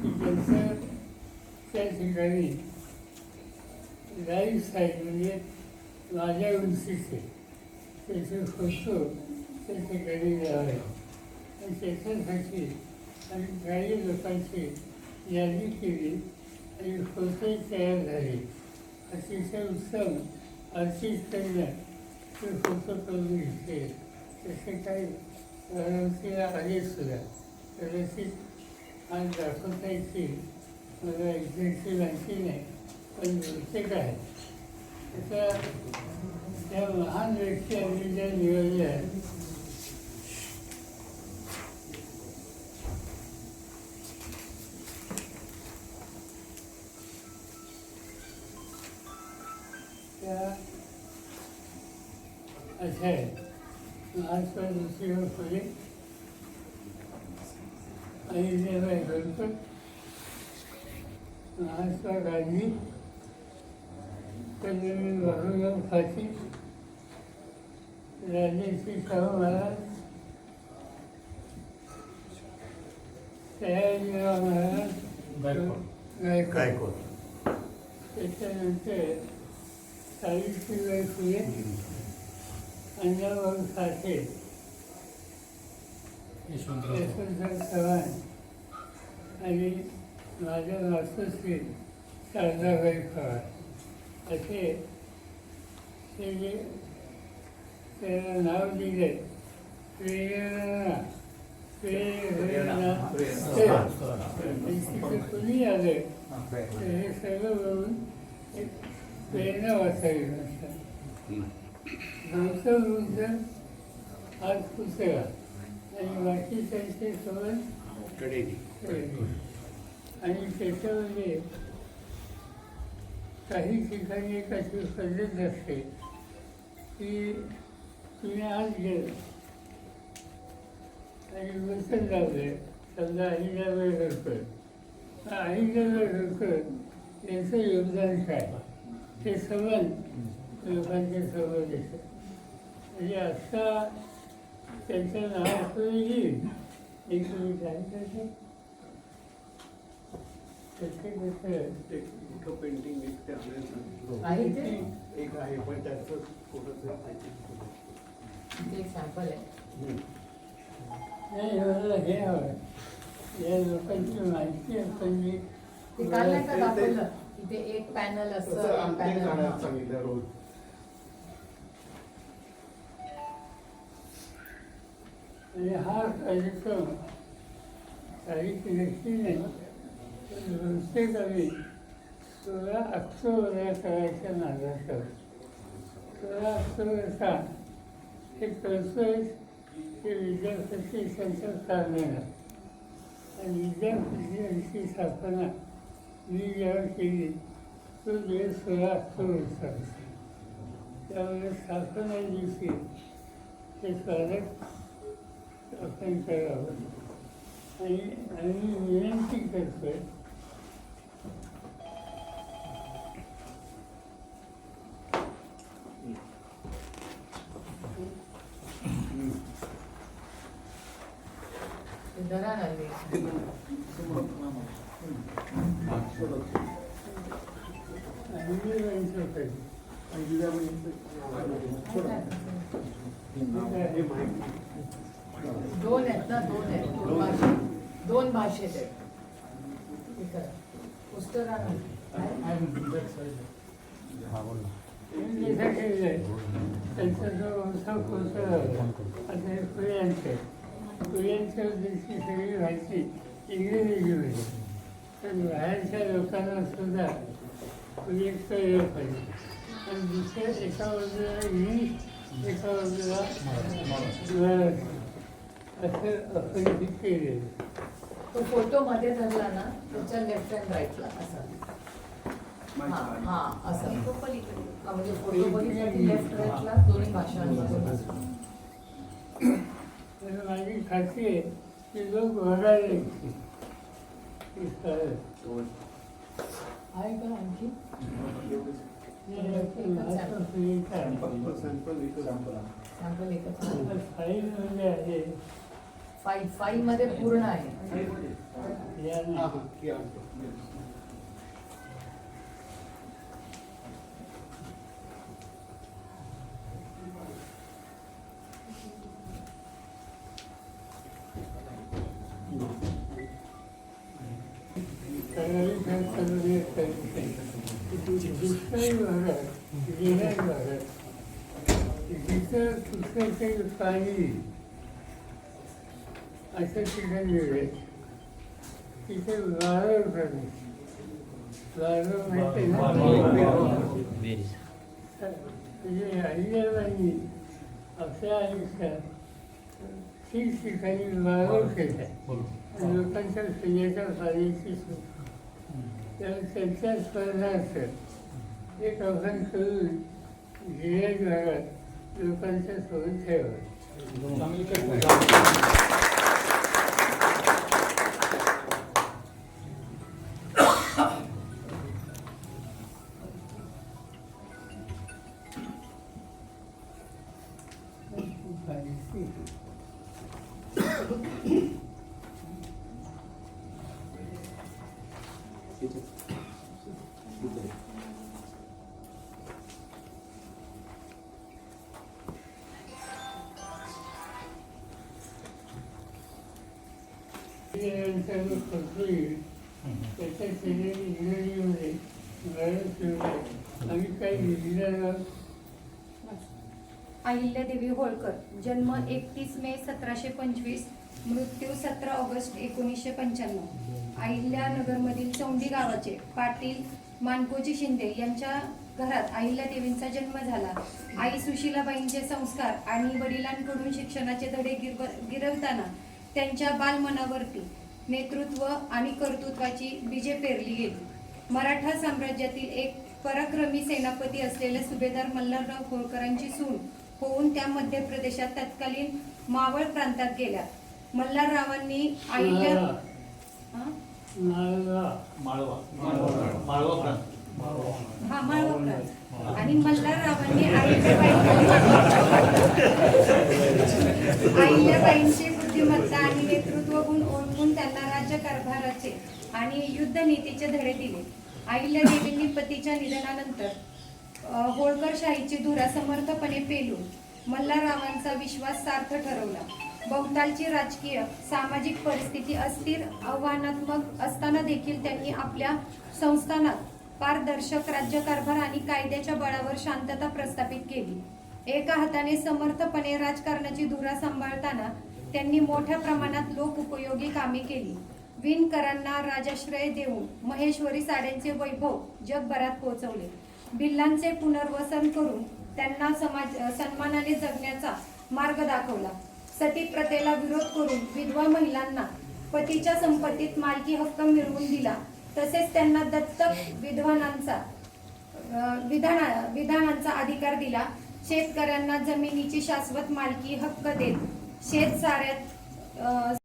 की त्यांचं त्या ठिकाणी राईट साईड म्हणजे माझ्या उंचीचे त्याचे फोटो त्या ठिकाणी लावावे आणि त्याच्यासाठी आणि काही लोकांची यादी केली आणि फोटो तयार झाले. अतिशय उत्तम आर्टिस्टकडनं ते फोटो करून घेतले. तसे काही वारंवारीला आले सुद्धा कदाचित आज दाखवता येतील मला एक्झॅक्टली माहिती नाही, पण बहुतेक आहे. त्याच्या त्या महान व्यक्ती आम्ही ज्या निवडल्या त्या अशा आहेत. महात्मा ज्योतिबा फुले, अहिल्याबाई होळकर, महात्मा गांधी, कर्नल बाबूराव फाशी, राजर्षी शाहू महाराज, सयाजीराव महाराज गायकवाड. त्याच्यानंतर सावित्रीबाई फुले, अण्णाभाऊ साठे, यशवंतराव चव्हाण आणि माझ्या मातोश्री शारदाबाई पवार असे ते जे त्याला नाव दिले प्रेरणा कुणी आलं तर हे सगळं बघून एक प्रेरणा वाचावी नसतात. गौतम बुद्ध आज पुस्तका आणि बाकी त्यांचे सोबत आणि त्याच्यामध्ये काही ठिकाणी एक अशी पद्धत असते की तुम्ही आज गेलं आणि वचन लावलं. समजा अहिल्याबाई होळकर, अहिल्याबाई होळकर यांचं योगदान काय हे संबंध लोकांच्या सोबत येतं. म्हणजे आत्ता त्यांचं नाव पुढे येईल एक मिनिट आहे त्याचं पेंटिंग एक आहे पण त्याचं सॅम्पल आहे. नाही मला हे हवं या लोकांची माहिती आपण जी ते काल नाही का दाखवलं इथे एक पॅनल असं पॅनल सांगितलं रोज आणि हा कार्यक्रम काही व्यक्ती नाही बहुतेक आम्ही 16 ऑक्टोबरला करायच्या नादात आहोत. 16 ऑक्टोबरचा हे करतोय ते विद्यापीठ त्यांच्या कारणाला आणि विद्यापीठाची स्थापना मी जेव्हा केली तो दिवस 16 ऑक्टोबरचा होता. त्यामुळे स्थापना दिवशी ते स्वागत आपण करावं आणि आम्ही विनंती करतोय धरा नाही दोन आहेत ना, दोन आहेत, दोन भाषेत आहेत. पुस्तकानं त्यांचा जो उत्सव कोसळला आता हे फुल्यांचे दिवशी सगळी माहिती इंग्रजी होती. तर बाहेरच्या लोकांना सुद्धा फुले कळलं पाहिजे. आणि दुसऱ्या एका बाजूला इंग्लिश एका बाजूला मराठी असं आपण केलेलं. तो फोटो मध्ये धरला ना त्याच्या लेफ्ट हँड राईटला असा असं म्हणजे फोटो बघितला की लेफ्ट राईटला दोन्ही भाषांमध्ये. माझी खात्री आहे की लोक वरायले आहे का आणखी सॅम्पल एकच फाईल मध्ये आहे. फाईल मध्ये पूर्ण आहे. या हा, नाही. हा, या आणतो. दुष्काळी भागात येणाऱ्या भागात जिथं पुस्तकाचे पाणी असं ठिकाण मिळेल तिथे वारं करणे वारं माहिती आहे ना? म्हणजे अहिल्याबाईंनी आपल्या आयुष्यात ठिकठिकाणी वारं केलं लोकांच्या पिण्याच्या पाण्याची सोय तर त्यांच्या स्पर्धार्थ एक आव्हान करून जिल्ह्यात भागात लोकांच्या सोयी ठेवावं. चांगली कल्पना. त्याच्या केलेली इंग्रजीमध्ये बरेच लोक आणि काही लिहिलेलं अहिल्यादेवी होळकर, जन्म 31 मे 1725, मृत्यू 17 ऑगस्ट 1995. अहिल्यानगरमधील चौंडी गावाचे पाटील मानकोजी शिंदे यांच्या घरात अहिल्यादेवींचा जन्म झाला. आई सुशीलाबाईंचे संस्कार आणि वडिलांकडून शिक्षणाचे धडे गिरवताना त्यांच्या बालमनावरती नेतृत्व आणि कर्तृत्वाची बीजे पेरली गेली. मराठा साम्राज्यातील एक पराक्रमी सेनापती असलेल्या सुभेदार मल्हारराव होळकरांची सून होऊन त्या मध्य प्रदेशात तत्कालीन मावळ प्रांतात गेल्या. मल्हाररावांनी अहिल्या माळवा प्रांत. हा माळवा प्रांत आणि मल्हाररावांनी अहिल्याबाईंची बुद्धिमत्ता आणि नेतृत्व गुण ओळखून त्यांना राज्यकारभाराचे आणि युद्धनीतीचे धडे दिले. अहिल्यादेवींनी पतीच्या निधनानंतर होळकरशाहीची धुरा समर्थपणे पेलून मल्हाररावांचा विश्वास सार्थ ठरवला. बहुतालची राजकीय सामाजिक परिस्थिती अस्थिर आव्हानात्मक असताना देखील त्यांनी आपल्या संस्थानात पारदर्शक राज्यकारभार आणि कायद्याच्या बळावर शांतता प्रस्थापित केली. एका हाताने समर्थपणे राजकारणाची धुरा सांभाळताना त्यांनी मोठ्या प्रमाणात लोकउपयोगी कामे केली. विणकरांना राजाश्रय देऊन महेश्वरी साड्यांचे वैभव जगभरात पोहोचवले. भिल्लांचे पुनर्वसन करून त्यांना सन्मानाने जगण्याचा मार्ग दाखवला. सती प्रथेला विरोध करून विधवा महिलांना पतीच्या संपत्तीत मालकी हक्क मिळवून दिला. तसेच त्यांना दत्तक विधानांचा अधिकार दिला. शेतकऱ्यांना जमिनीची शाश्वत मालकी हक्क देत शेतसाऱ्यात